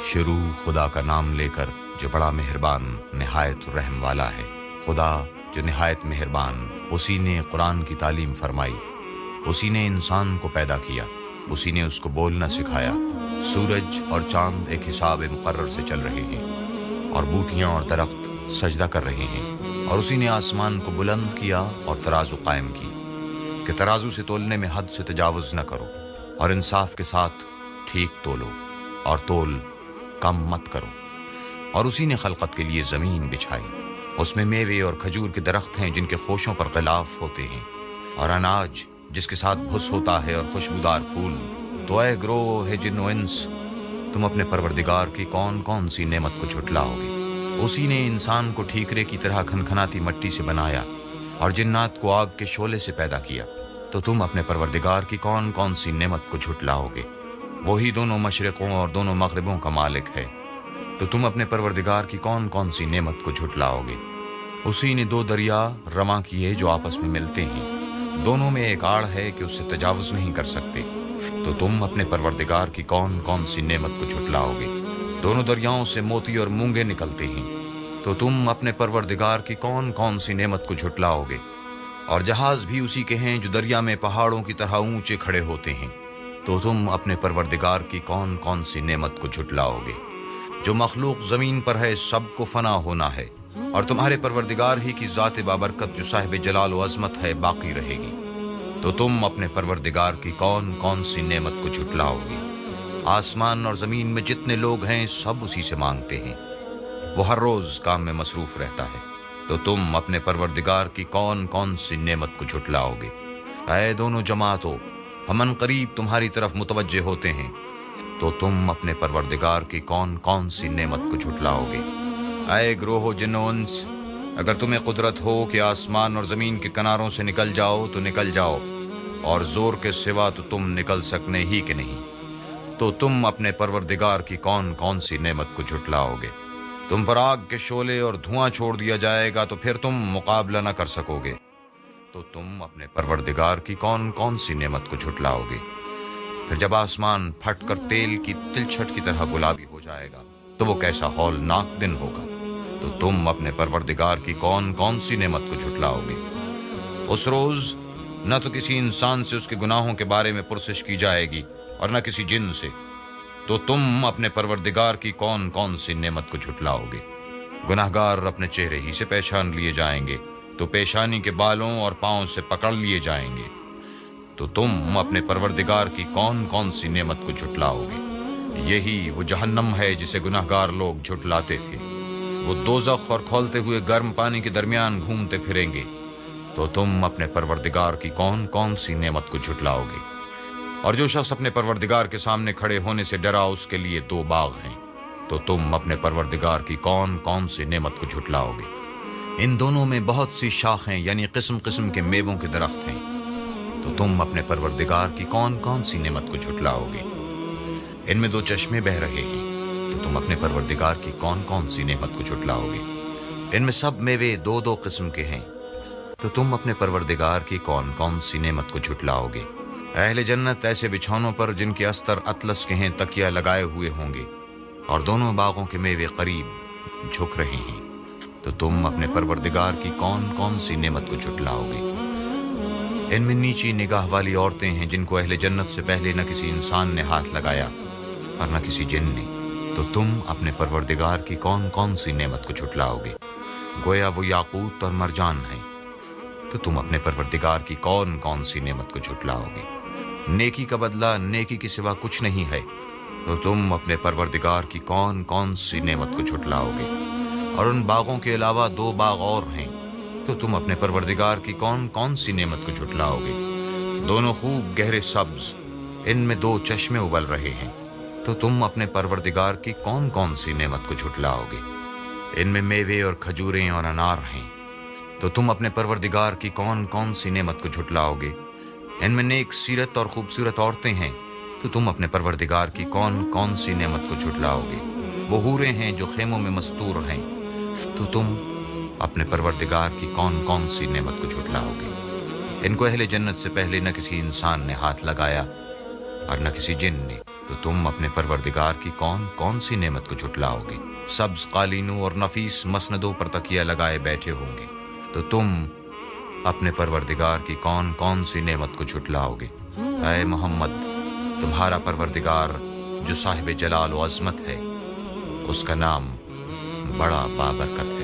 شروع خدا کا نام لے کر جو بڑا مہربان نہایت رحم والا ہے۔ خدا جو نہایت مہربان، اسی نے قرآن کی تعلیم فرمائی، اسی نے انسان کو پیدا کیا، اسی نے اس کو بولنا سکھایا۔ سورج اور چاند ایک حساب مقرر سے چل رہے ہیں، اور بوٹیاں اور درخت سجدہ کر رہے ہیں، اور اسی نے آسمان کو بلند کیا اور ترازو قائم کی کہ ترازو سے تولنے میں حد سے تجاوز نہ کرو، اور انصاف کے ساتھ ٹھیک تولو، اور تول کم مت کرو۔ اور اسی نے خلقت کے لیے زمین بچھائی، اس میں میوے اور کھجور کے درخت ہیں جن کے خوشوں پر غلاف ہوتے ہیں، اور اناج جس کے ساتھ بھس ہوتا ہے، اور خوشبودار پھول۔ تو اے گروہ ہے جن و انس، تم اپنے پروردگار کی کون کون سی نعمت کو جھٹلاؤ گے؟ اسی نے انسان کو ٹھیکرے کی طرح کھنکھناتی مٹی سے بنایا، اور جنات کو آگ کے شعلے سے پیدا کیا۔ تو تم اپنے پروردگار کی کون کون سی نعمت کو جھٹلاؤ گے؟ وہی دونوں مشرقوں اور دونوں مغربوں کا مالک ہے۔ تو تم اپنے پروردگار کی کون کون سی نعمت کو جھٹلاؤ گے؟ اسی نے دو دریا رواں کیے جو آپس میں ملتے ہیں، دونوں میں ایک آڑ ہے کہ اس سے تجاوز نہیں کر سکتے۔ تو تم اپنے پروردگار کی کون کون سی نعمت کو جھٹلاؤ گے؟ دونوں دریاؤں سے موتی اور مونگے نکلتے ہیں، تو تم اپنے پروردگار کی کون کون سی نعمت کو جھٹلاؤ گے؟ اور جہاز بھی اسی کے ہیں جو دریا میں پہاڑوں کی طرح اونچے کھڑے ہوتے ہیں، تو تم اپنے پروردگار کی کون کون سی نعمت کو جھٹلاؤ گے؟ جو مخلوق زمین پر ہے سب کو فنا ہونا ہے، اور تمہارے پروردگار ہی کی ذات بابرکت جو صاحب جلال و عظمت ہے باقی رہے گی۔ تو تم اپنے پروردگار کی کون کون سی نعمت کو جھٹلاؤ گے؟ آسمان اور زمین میں جتنے لوگ ہیں سب اسی سے مانگتے ہیں، وہ ہر روز کام میں مصروف رہتا ہے۔ تو تم اپنے پروردگار کی کون کون سی نعمت کو جھٹلاؤ گے؟ اے دونوں جماعتوں، ہم ان قریب تمہاری طرف متوجہ ہوتے ہیں، تو تم اپنے پروردگار کی کون کون سی نعمت کو جھٹلاؤ گے؟ اے گروہ جن و انس، اگر تمہیں قدرت ہو کہ آسمان اور زمین کے کناروں سے نکل جاؤ تو نکل جاؤ، اور زور کے سوا تو تم نکل سکنے ہی کہ نہیں، تو تم اپنے پروردگار کی کون کون سی نعمت کو جھٹلاؤ گے؟ تم پر آگ کے شعلے اور دھواں چھوڑ دیا جائے گا تو پھر تم مقابلہ نہ کر سکو گے، تو تم اپنے پروردگار کی کون کون سی نعمت کو جھٹلاؤ گے؟ پھر جب آسمان پھٹ کر تیل کی تلچھٹ کی طرح گلابی ہو جائے گا تو وہ کیسا ہولناک دن ہوگا۔ تو تم اپنے پروردگار کی کون کون سی نعمت کو جھٹلاؤ گے؟ اس روز نہ تو کسی انسان سے اس کے گناہوں کے بارے میں پرسش کی جائے گی، اور نہ کسی جن سے۔ تو تم اپنے پروردگار کی کون کون سی نعمت کو جھٹلاؤ گے؟ گناہگار اپنے چہرے ہی سے پہچان لیے جائیں گے، تو پیشانی کے بالوں اور پاؤں سے پکڑ لیے جائیں گے۔ تو تم اپنے پروردگار کی کون کون سی نعمت کو جھٹلاؤ گے؟ یہی وہ جہنم ہے جسے گناہگار لوگ جھٹلاتے تھے، وہ دوزخ اور کھولتے ہوئے گرم پانی کے درمیان گھومتے پھریں گے۔ تو تم اپنے پروردگار کی کون کون سی نعمت کو جھٹلاؤ گے؟ اور جو شخص اپنے پروردگار کے سامنے کھڑے ہونے سے ڈرا، اس کے لیے دو باغ ہیں۔ تو تم اپنے پروردگار کی کون کون سی نعمت کو جھٹلاؤ گے؟ ان دونوں میں بہت سی شاخیں یعنی قسم قسم کے میووں کے درخت ہیں، تو تم اپنے پروردگار کی کون کون سی نعمت کو جھٹلاؤ گے؟ ان میں دو چشمے بہ رہے ہیں، تو تم اپنے پروردگار کی کون کون سی نعمت کو جھٹلاؤ گے؟ ان میں سب میوے دو دو قسم کے ہیں، تو تم اپنے پروردگار کی کون کون سی نعمت کو جھٹلاؤ گے؟ اہل جنت ایسے بچھونوں پر جن کے استر اطلس کے ہیں تکیہ لگائے ہوئے ہوں گے، اور دونوں باغوں کے میوے قریب جھک رہے ہیں، تو تم اپنے پروردگار کی کون کون سی نعمت کو جھٹلاؤ گے؟ ان میں نیچی نگاہ والی عورتیں ہیں جن کو اہل جنت سے پہلے نہ کسی انسان نے ہاتھ لگایا اور نہ کسی جن نے، تو تم اپنے پروردگار کی کون کون سی نعمت کو جھٹلاؤ گے؟ گویا وہ یاقوت اور مرجان ہیں، تو تم اپنے پروردگار کی کون کون سی نعمت کو جھٹلاؤ گے؟ نیکی کا بدلہ نیکی کے سوا کچھ نہیں ہے، تو تم اپنے پروردگار کی کون کون سی نعمت کو جھٹلاؤ گے؟ اور ان باغوں کے علاوہ دو باغ اور ہیں، تو تم اپنے پروردگار کی کون کون سی نعمت کو جھٹلاؤ گے؟ دونوں خوب گہرے سبز، ان میں دو چشمے ابل رہے ہیں، تو تم اپنے پروردگار کی کون کون سی نعمت کو جھٹلاؤ گے؟ ان میں میوے اور کھجوریں اور انار ہیں، تو تم اپنے پروردگار کی کون کون سی نعمت کو جھٹلاؤ گے؟ ان میں نیک سیرت اور خوبصورت عورتیں ہیں، تو تم اپنے پروردگار کی کون کون سی نعمت کو جھٹلاؤ گے؟ وہ حوریں ہیں جو خیموں میں مستور ہیں، تو تم اپنے پروردگار کی کون کون سی نعمت کو جھٹلاؤ گے؟ ان کو اہل جنت سے پہلے نہ کسی انسان نے ہاتھ لگایا اور نہ کسی جن نے، تو تم اپنے پروردگار کی کون کون سی نعمت کو جھٹلاؤ گے؟ سبز قالینوں اور نفیس مسندوں پر تکیہ لگائے بیٹھے ہوں گے، تو تم اپنے پروردگار کی کون کون سی نعمت کو جھٹلاؤ گے؟ اے محمد، تمہارا پروردگار جو صاحب جلال و عظمت ہے، اس کا نام بڑا بابرکت ہے۔